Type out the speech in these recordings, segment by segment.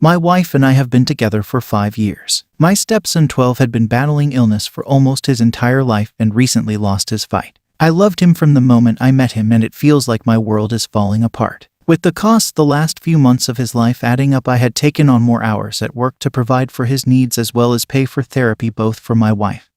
My wife and I have been together for 5 years. My stepson 12 had been battling illness for almost his entire life and recently lost his fight. I loved him from the moment I met him, and it feels like my world is falling apart. With the costs the last few months of his life adding up, I had taken on more hours at work to provide for his needs as well as pay for therapy both for my wife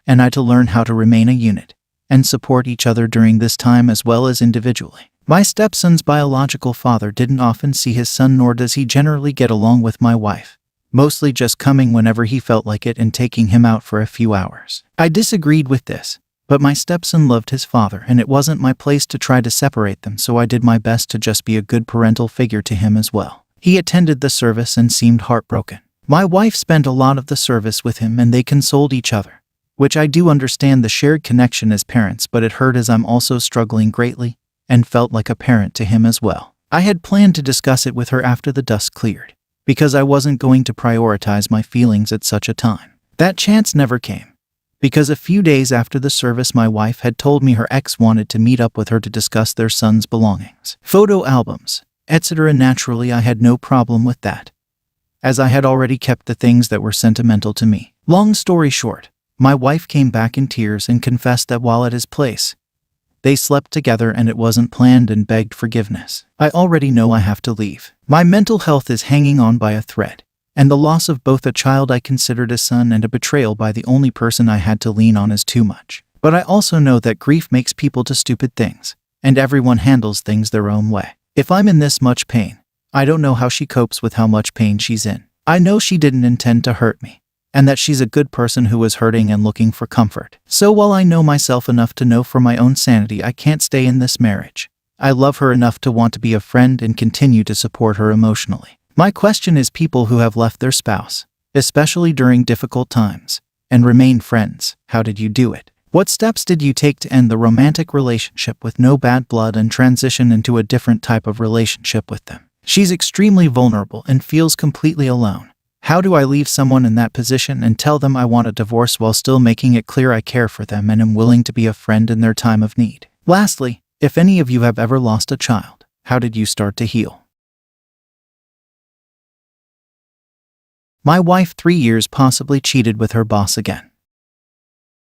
and I to learn how to remain a unit and support each other during this time as well as individually. My stepson's biological father didn't often see his son, nor does he generally get along with my wife, mostly just coming whenever he felt like it and taking him out for a few hours. I disagreed with this, but my stepson loved his father and it wasn't my place to try to separate them, so I did my best to just be a good parental figure to him as well. He attended the service and seemed heartbroken. My wife spent a lot of the service with him and they consoled each other, which I do understand the shared connection as parents, but it hurt as I'm also struggling greatly and felt like a parent to him as well. I had planned to discuss it with her after the dust cleared, because I wasn't going to prioritize my feelings at such a time. That chance never came, because a few days after the service my wife had told me her ex wanted to meet up with her to discuss their son's belongings, photo albums, etc. Naturally, I had no problem with that, as I had already kept the things that were sentimental to me. Long story short, my wife came back in tears and confessed that while at his place, they slept together and it wasn't planned, and begged forgiveness. I already know I have to leave. My mental health is hanging on by a thread, and the loss of both a child I considered a son and a betrayal by the only person I had to lean on is too much. But I also know that grief makes people do stupid things, and everyone handles things their own way. If I'm in this much pain, I don't know how she copes with how much pain she's in. I know she didn't intend to hurt me, and that she's a good person who is hurting and looking for comfort. So while I know myself enough to know for my own sanity I can't stay in this marriage, I love her enough to want to be a friend and continue to support her emotionally. My question is, people who have left their spouse, especially during difficult times, and remain friends, how did you do it? What steps did you take to end the romantic relationship with no bad blood and transition into a different type of relationship with them? She's extremely vulnerable and feels completely alone. How do I leave someone in that position and tell them I want a divorce while still making it clear I care for them and am willing to be a friend in their time of need? Lastly, if any of you have ever lost a child, how did you start to heal? My wife 3 years possibly cheated with her boss again.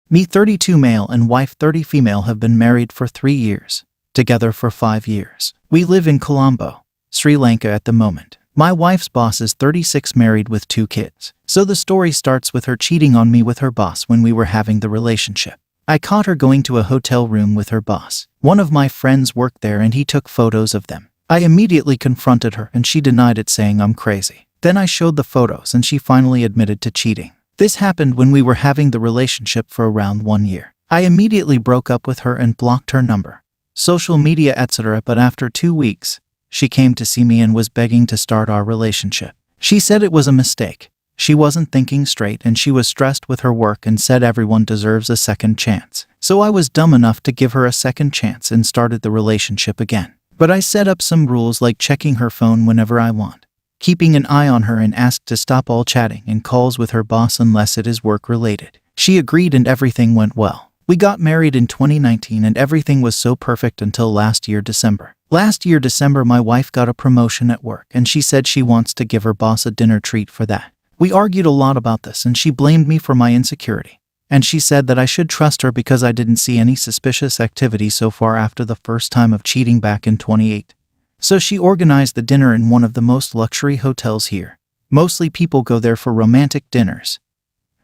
Me 32 male and wife 30 female have been married for 3 years, together for 5 years. We live in Colombo, Sri Lanka at the moment. My wife's boss is 36, married with 2 kids. So the story starts with her cheating on me with her boss when we were having the relationship. I caught her going to a hotel room with her boss. One of my friends worked there and he took photos of them. I immediately confronted her and she denied it, saying I'm crazy. Then I showed the photos and she finally admitted to cheating. This happened when we were having the relationship for around 1 year. I immediately broke up with her and blocked her number, social media, etc. But after 2 weeks, she came to see me and was begging to start our relationship. She said it was a mistake. She wasn't thinking straight and she was stressed with her work and said everyone deserves a second chance. So I was dumb enough to give her a second chance and started the relationship again. But I set up some rules like checking her phone whenever I want, keeping an eye on her, and asked to stop all chatting and calls with her boss unless it is work related. She agreed and everything went well. We got married in 2019 and everything was so perfect until last year December. Last year December my wife got a promotion at work and she said she wants to give her boss a dinner treat for that. We argued a lot about this and she blamed me for my insecurity. And she said that I should trust her because I didn't see any suspicious activity so far after the first time of cheating back in 2018. So she organized the dinner in one of the most luxury hotels here. Mostly people go there for romantic dinners,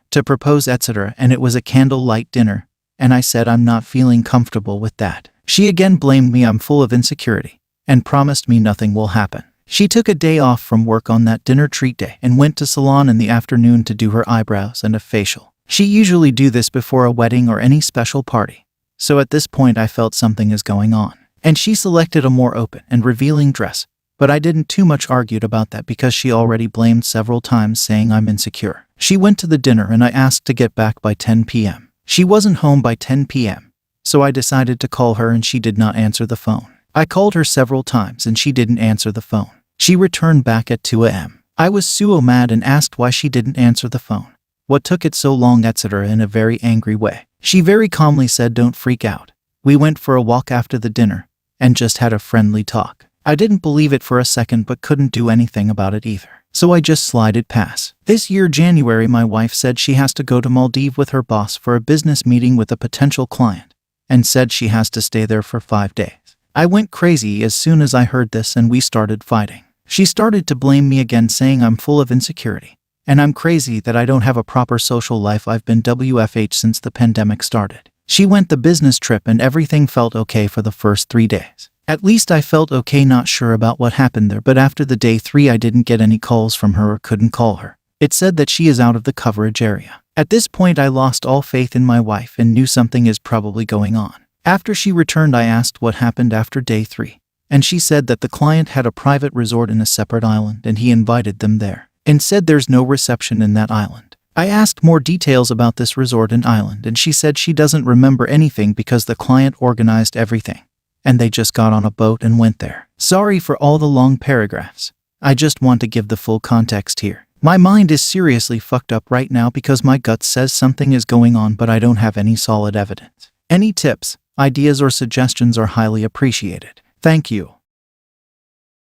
to propose, etc. And it was a candlelight dinner. And I said I'm not feeling comfortable with that. She again blamed me I'm full of insecurity and promised me nothing will happen. She took a day off from work on that dinner treat day and went to salon in the afternoon to do her eyebrows and a facial. She usually do this before a wedding or any special party. So at this point I felt something is going on. And she selected a more open and revealing dress, but I didn't too much argued about that because she already blamed several times, saying I'm insecure. She went to the dinner and I asked to get back by 10 p.m. She wasn't home by 10 p.m. So I decided to call her and she did not answer the phone. I called her several times and she didn't answer the phone. She returned back at 2 a.m. I was so mad and asked why she didn't answer the phone, what took it so long, etc. in a very angry way. She very calmly said don't freak out. We went for a walk after the dinner and just had a friendly talk. I didn't believe it for a second but couldn't do anything about it either. so I just slided past. This year, January, my wife said she has to go to Maldives with her boss for a business meeting with a potential client, and said she has to stay there for 5 days. I went crazy as soon as I heard this and we started fighting. She started to blame me again, saying I'm full of insecurity, and I'm crazy that I don't have a proper social life. I've been WFH since the pandemic started. She went the business trip and everything felt okay for the first 3 days. At least I felt okay, not sure about what happened there, but after the day 3 I didn't get any calls from her or couldn't call her. It said that she is out of the coverage area. At this point I lost all faith in my wife and knew something is probably going on. After she returned I asked what happened after day 3, and she said that the client had a private resort in a separate island and he invited them there, and said there's no reception in that island. I asked more details about this resort and island and she said she doesn't remember anything because the client organized everything, and they just got on a boat and went there. Sorry for all the long paragraphs. I just want to give the full context here. My mind is seriously fucked up right now because my gut says something is going on, but I don't have any solid evidence. Any tips, ideas, or suggestions are highly appreciated. Thank you.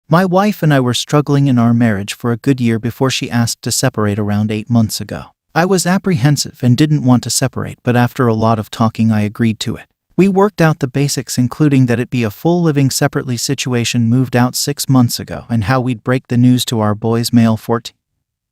My wife and I were struggling in our marriage for a good year before she asked to separate around 8 months ago. I was apprehensive and didn't want to separate, but after a lot of talking I agreed to it. We worked out the basics, including that it be a full living separately situation, moved out 6 months ago, and how we'd break the news to our boys, male 14,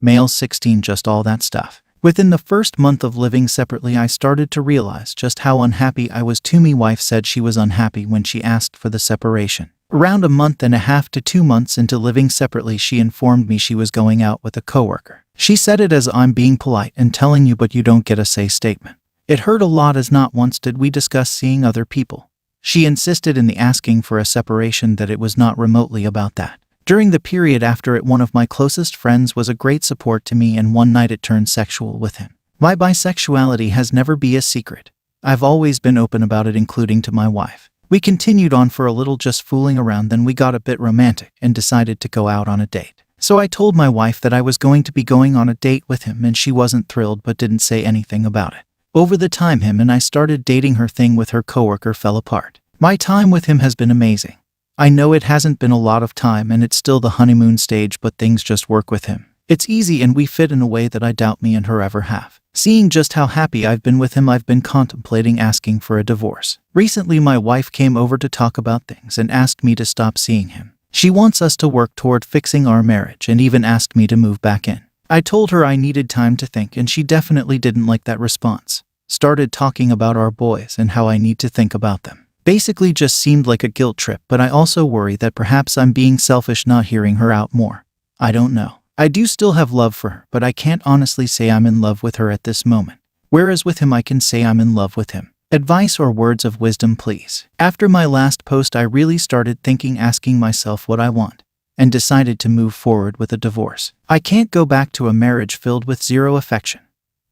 male 16, just all that stuff. Within the first month of living separately, I started to realize just how unhappy I was too. My wife said she was unhappy when she asked for the separation. Around a month and a half to 2 months into living separately, she informed me she was going out with a coworker. She said it as I'm being polite and telling you, but you don't get a say statement. It hurt a lot, as not once did we discuss seeing other people. She insisted in the asking for a separation that it was not remotely about that. During the period after it, one of my closest friends was a great support to me, and one night it turned sexual with him. My bisexuality has never been a secret. I've always been open about it, including to my wife. We continued on for a little, just fooling around, then we got a bit romantic and decided to go out on a date. So I told my wife that I was going to be going on a date with him, and she wasn't thrilled but didn't say anything about it. Over the time him and I started dating, her thing with her coworker fell apart. My time with him has been amazing. I know it hasn't been a lot of time and it's still the honeymoon stage, but things just work with him. It's easy and we fit in a way that I doubt me and her ever have. Seeing just how happy I've been with him, I've been contemplating asking for a divorce. Recently my wife came over to talk about things and asked me to stop seeing him. She wants us to work toward fixing our marriage and even asked me to move back in. I told her I needed time to think, and she definitely didn't like that response. Started talking about our boys and how I need to think about them. Basically just seemed like a guilt trip, but I also worry that perhaps I'm being selfish not hearing her out more. I don't know. I do still have love for her, but I can't honestly say I'm in love with her at this moment. Whereas with him I can say I'm in love with him. Advice or words of wisdom, please. After my last post I really started thinking, asking myself what I want, and decided to move forward with a divorce. I can't go back to a marriage filled with zero affection,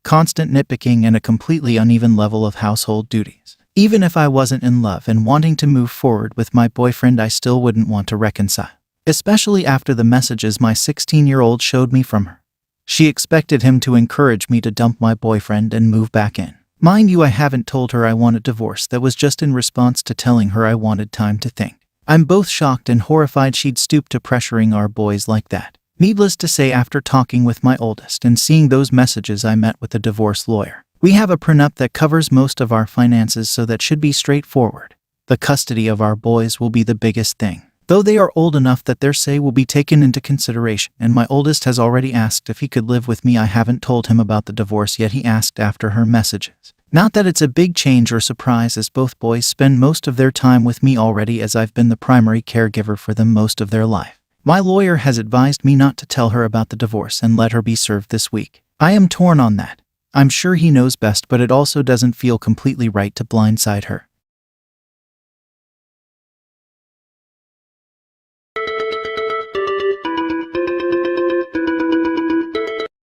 constant nitpicking, and a completely uneven level of household duties. Even if I wasn't in love and wanting to move forward with my boyfriend, I still wouldn't want to reconcile. Especially after the messages my 16-year-old showed me from her. She expected him to encourage me to dump my boyfriend and move back in. Mind you, I haven't told her I want a divorce. That was just in response to telling her I wanted time to think. I'm both shocked and horrified she'd stoop to pressuring our boys like that. Needless to say, after talking with my oldest and seeing those messages, I met with a divorce lawyer. We have a prenup that covers most of our finances, so that should be straightforward. The custody of our boys will be the biggest thing, though they are old enough that their say will be taken into consideration, and my oldest has already asked if he could live with me. I haven't told him about the divorce yet. He asked after her messages. Not that it's a big change or surprise, as both boys spend most of their time with me already, as I've been the primary caregiver for them most of their life. My lawyer has advised me not to tell her about the divorce and let her be served this week. I am torn on that. I'm sure he knows best, but it also doesn't feel completely right to blindside her.